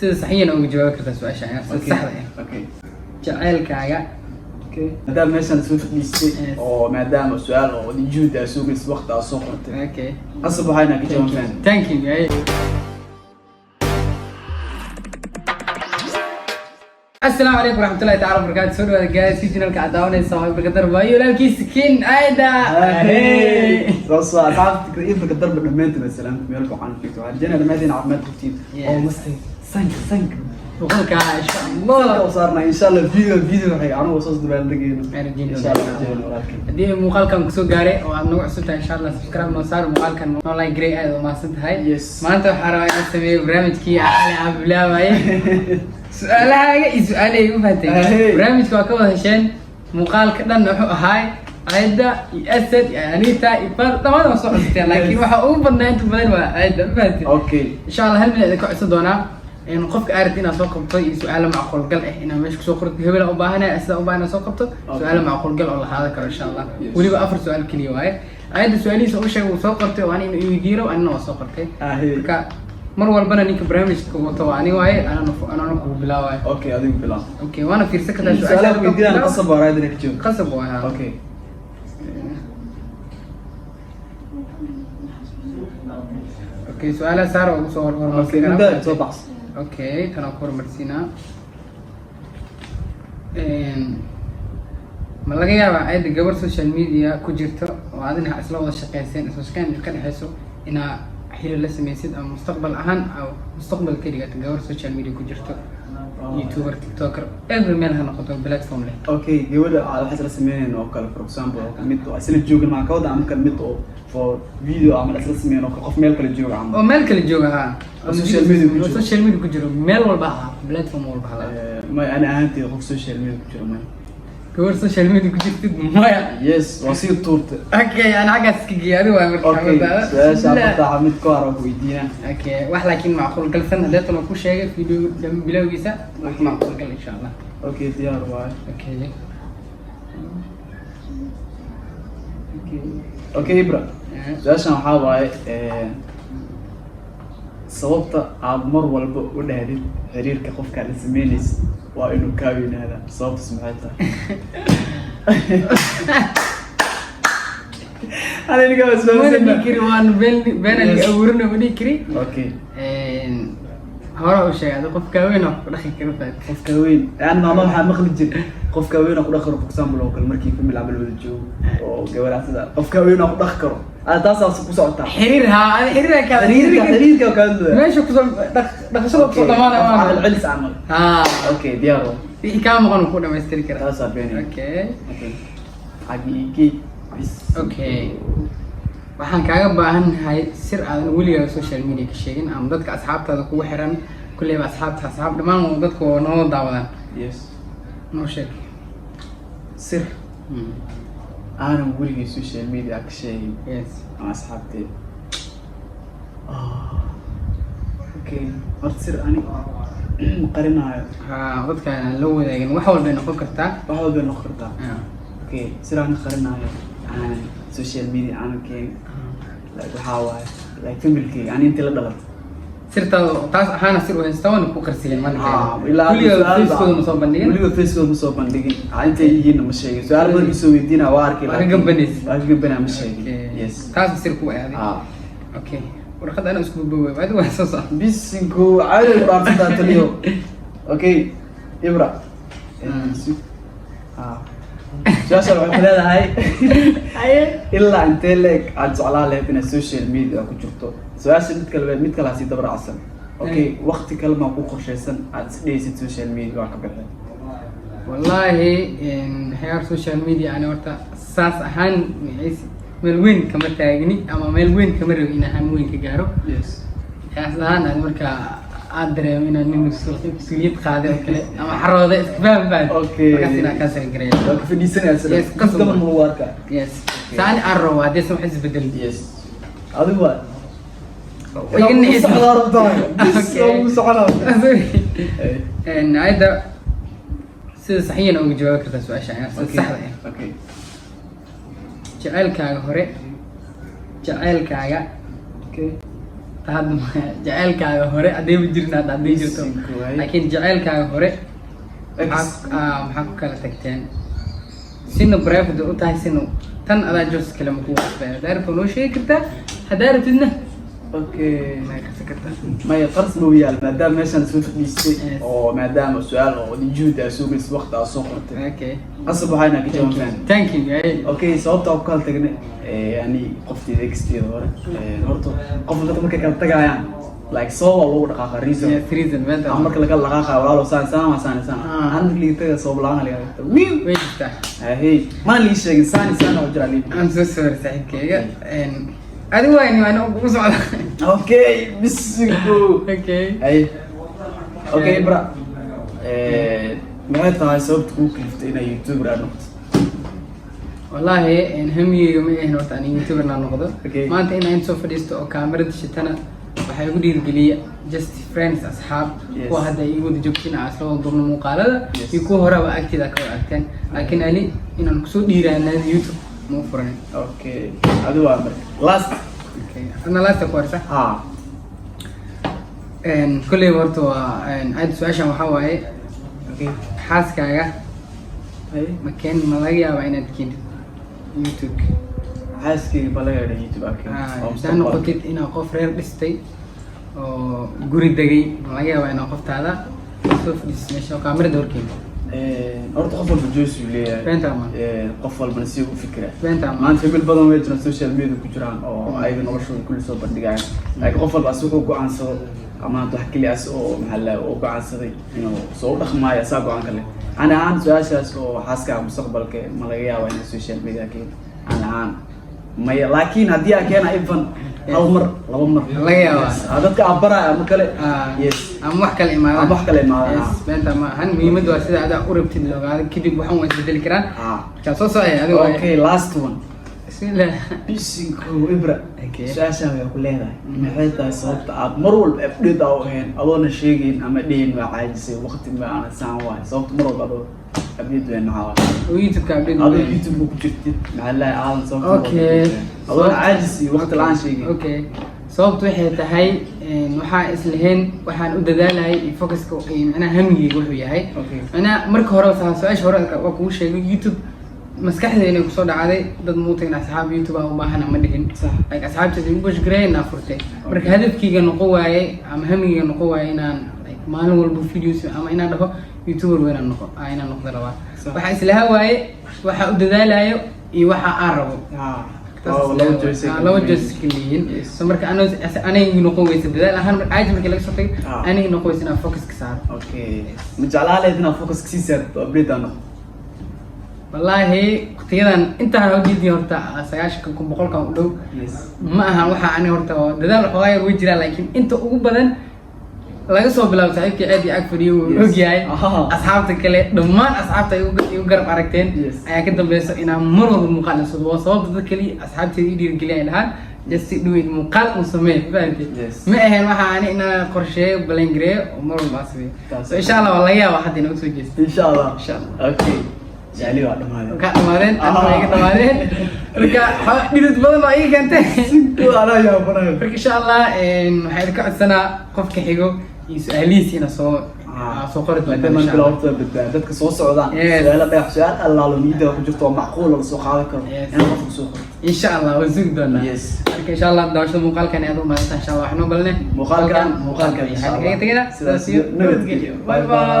sida saxiyan uga jawaabi kartaa su'aasha saxda ah. Okay. Jacaylkaaga. Okay. maadaama meeshaan soo fadhiistay oo maadaama su'aal oo juhud ah soo gelis waqti aad soo qortay. Okay. asab waxayna ka jawaabtaan. Thank you. السلام عليكم ورحمة الله تعالى وبركاته. سوري هذا جاي سيجنال كعداوني صاحب بقدر بايو لكن سكين عايدة. بس تعرف تقريبا بقدر بالمنت مثلا ميلكو عن فيك وعندنا المدينة عمال كتير. أو مستي سنك. وقولك إن شاء الله. وصارنا إن شاء الله فيديو حي أنا وصلت بالدقيقة. إن شاء الله. دي مقال كان كسو جاري وعنو عسوتها إن شاء الله سبسكرايب مسار مقال كان والله جري أيضا ما صدق هاي. يس. ما أنت حرام نسميه برامج كي على عبلا باي. سؤالها سؤالي وفهمتي برامجك وكذا هشان مقال كذا نحو هاي عيدة يأسد يعني تا يفر طبعا ما صح لكن وحقوق بدنا أنتم بدل عيدة فهمتي أوكي إن شاء الله هل من ذلك عصدونا إن قفك أردنا سوق طي سؤال معقول قل إحنا مش سوق هبل أو باهنا أسد أو باهنا سوق سؤال معقول قل الله هذا كر إن شاء الله ولي بأفر سؤال كلي واحد عيدة سؤالي سوق شيء وسوق وأنا إنه يجيره وأنا وسوق mar walbana ninka barnaamijka wato waa ani waaye anana ku bilaaway. Okay adigu bilaw. Okay waana fiirsan kartaa su'aalaha weydiinaan qasab waa raadina ka joogo. qasab waa. Okay. Okay su'aalaha saar oo soo hormarsiina. Okay inta soo baxs. Okay kana ku hormarsiina. ma laga yaabaa ayda gabar social media ku jirto oo adina isla wada shaqeyseen isla shaqeyn ka dhaxayso inaa حيل لسه ميسيد أو مستقبل أهان أو مستقبل كذا تجاور سوشيال ميديا كجرته يوتيوبر تيك توكر every man هنقطع بلاتفورم له. أوكي جوده على حسب سمينه إنه كلا for example ميتو أصل الجوجل مع كود عم كان ميتو for video عمل أصل سمينه قف ميل كل الجوجل عم. أو ميل كل الجوجل ها. السوشيال ميديا كجرو. السوشيال ميديا كجرو ميل والبحر بلاتفورم والبحر. ما أنا أهانتي قف السوشيال ميديا كجرو ما. كور سوشيال ميديا كجرت مايا. يس وسيط طورت. أوكي أنا عجز كجي هذا وامر. أوكي. سؤال بتاع حميد كارو ويدينا. أوكي واحد لكن معقول قل سنة ده طلع كل شيء فيديو بلا ويسا معقول قل إن شاء الله. أوكي ديار واي. أوكي. أوكي إبرة. سؤال حاوي صوبته عمر ولا هذي حرير كخوف كان سمينيس وإنه كاوين هذا صوت سمعته. أنا اللي قاعد أسمع. أنا نكري وان بين اللي أورنا ونكري. أوكي. هراء الشيء هذا قف كاوين أقول أخي كرفت. قف كاوين. أنا ما راح مخلج جد. قف كاوين أقول أخره بقسم بالله كل مركي في ملعب الوجو. وجوالات هذا. قف كاوين أقول أخره. أنا تاسع سقوط. حريرها أنا حريرها كذا. حريرك وكذا. ماشي قسم دخل صوت ما العلس عمل. أوكي ديارو. في كم مغنى كنا ما يستري كذا. تاسع بيني. أوكي. حقيقي. أوكي. waxaan kaaga baahannahay sir aan weliga social media ka sheegin ama dadka asxaabtaada kugu xiran kulleeba asxaab dhamaan dadku noo daawadaan. Yes. noo sheeg sir أنا weliga social media ka sheegin. Yes. مع asxaabtay. Okay. horta sir ani qarinayo. dadka aan la wadaagin wax walba noqon kartaa. wax walba noqon kartaa. Okay. sir ani qarinayo. social media أنا كين like حاواي like فيمبلكي يعني أنت لا دلت سرت تاس أنا سير وينستون كوكرسين ما نحن كل فيسبوك مصابندين كل فيسبوك مصابندين أنت يجينا مشاكل سؤال ما بيسوي دينا وارك لا جنبنيس جنبنا مشاكل يس تاس سير كوي هذه أوكي ورخد أنا أسكوب بوي بعد واساسا بس إنكو عارف رأس تاتليو أوكي إبرة جالس أروح هذا هاي إلا أنت لك عاد على له بين السوشيال ميديا كجرتو سؤال نتكلم على سيد دبر عسل أوكي وقت كلمة أقول خشيسن عاد ليش السوشيال ميديا وعكبرها والله إن حيار السوشيال ميديا أنا ورتا ساس أهان ملوين كم تاجني أما ملوين كم روينا هم وين كجارو يس يا سلام أنا مركا أدري من إنه سليت خادم كله أما حرادة إسكبام بعد أوكي كاسينا كاسر قريب لكن في ديسنة يس قسم من مواركة يس ثاني أروى ده اسمه حزب بدل يس هذا هو ويجني اسمه أوكي سبحان إن هذا صحيح أو جواب كذا سؤال شيء صح أوكي جعل كاغ هوري جعل كاغ أوكي hadda jacaylkaaga hore hadday ma jirin hadda hadday jirto laakiin jacaylkaaga hore maxaa ku kala tagteen sina private u tahay sina tan adaa jos kale ma ku wasbay haddaa rabto noo sheegi kartaa haddaa rabtidna okay ma karsan kartaa maya qars buu yaal maadaama meeshaan soo fadhiistay oo maadaama su-aal oo juhud aa sugaysa waqti aa soo qortay okay qasab waxayna ka jawaabtaan thank you okay sababta ku kala tagnay yani qofteeda exteeda hore horta qofka dadka markay kala tagayaan like so lagu dhaqaaqa reason reason manta marka laga dhaqaaqa walaalo saan aan liitaga soo blaan laga weysta hey ma li sheegin saan oo jira li I'm so sorry saaxiibkayga adigu waan ugu socdaa okay bisku okay hey okay bra maxay tahay sababta ku kaliftay inay youtuber aad noqoto wallahi hamiyeyga ma ahayn horta aan youtuber na noqdo maanta inaan soo fadhiisto oo kaamirada shitana waxay ugu dhiirigeliya just friends asxaab kuwa hadda igu wada joogtiin asla wada duubno muuqaalada iyo kuwa horeba agteeda ka wada agteen laakiin ali inaan kusoo dhiiraanaado youtube ma u furanin okay adigu waa marka last okay ana last ku arsa ha kulli horta waa aad su'aashan waxa waaye okay xaaskaaga hey makeen ma laga yaabaa inaad keentid youtube xaaskayga balaga YouTube haddaa noqotid inaad qof reer dhistay oo guri degay ma laga yaabaa inaad qoftaada soo fadhiisid meesha oo kaamirada horkeenta horta qof walba joyce uu leeyahay beentama qof walbana si uu fikira beentama maanta famil badan way jiraan social media ku jiraan oo ayaga noloshooda kulli soo bandhigayaan laakiin qof walba asagoo go'aansado ama wax kaliya oo maxalla oo go'aansaday inuu soo dhaqmaayo asaa go'aan kale ana aan su'aashaas oo xaaska mustaqbalka ma laga yaabaa in social media keen ana maya laakiin haddii aan keena ifan hal mar laba mar laga yaabaa dadka abaraya ama kale yes ama wax kale imaadaan ama wax kale imaadaan beenta ma ahan muhiimaddu waa sida adaa u rabtid loogaada kadib waxaan waa isbedeli karaan markaa soo socaya adigo okay last one bismillah bisinku ibra su-aashaa way ku leedahay maxay tahay sababta aad mar walba update aa u ahayn adoona sheegayn ama dhihin waa caajisay waqti ma aana saan waay sababta mar walba adoo update weyn maxaa oo youtube-ka update adoo youtube ku jirtid maxaa lahay aadan sababta okay adoona caajisay waqti la-aan sheegay okay sababtu waxay tahay waxaa islahayn waxaan u dadaalayay focuska macnaha hamigeyga wuxuu yahay macnaha marka hore su-aasha hore waa kugu sheegay youtube maskaxdeeda inay kusoo dhacday dad muutagin asxaab youtube aan u baahana ma dhihin like asxaabteeda igu bushgareynaa furtay marka hadafkeyga noqon waayey ama hamigeyga noqon waayey inaan like maalin walba videos ama inaan dhaho youtuber inaan noqdo rabaa waxaa islaha waaye waxa u dadaalayo iyo waxa aan rabo laba joys kaliyiin so marka anay noqon weysa dadaal ahaan caadi markii laga soo tagay anay noqon weysa inaan focus ka saaro okay ma jeclaaleed inaad focus ka sii saarto update aan noqdo wallahi waqtiyadan intaan hawjeedii horta 90 boqolkan u dhow ma aha waxa ani horta dadaal xoogay way jiraan laakiin inta ugu badan laga soo bilaabo saaxiibkii aad iyo aad fadhiyo uu ogyahay asxaabta kale dhammaan asxaabta ay u garab aragteen ayaa ka dambeeyay inaan mar walba muuqaal soo waa sababta dad kale asxaabteeda i dhiirigeliyay dhahan just do it muuqaal u sameey fahanti ma ahayn waxa ani inaan qorsheeyo balangareeyo oo mar walba asbiyo so insha Allah wallahi yaa hadda inoo soo jeesto insha Allah okay jali waa dhamaadeen ka dhamaadeen ama iga dhamaadeen marka dhidid badan oo iga keentay ana yaa baran marka insha Allah waxaan ka codsanaa qofka xigo iyo su'aalihiisa soo qori doonto dadka soo socdaan su'aalo dhex su'aal Allah loo niida ku jirto macquul la soo qaadan karo in qofku soo qoro insha Allah waan sugi doonaa marka insha Allah daawashada muuqaalkan aad u mahadsan insha Allah waxaan u balnay muuqaalkan insha Allah sidaas iyo nabadgelyo bye bye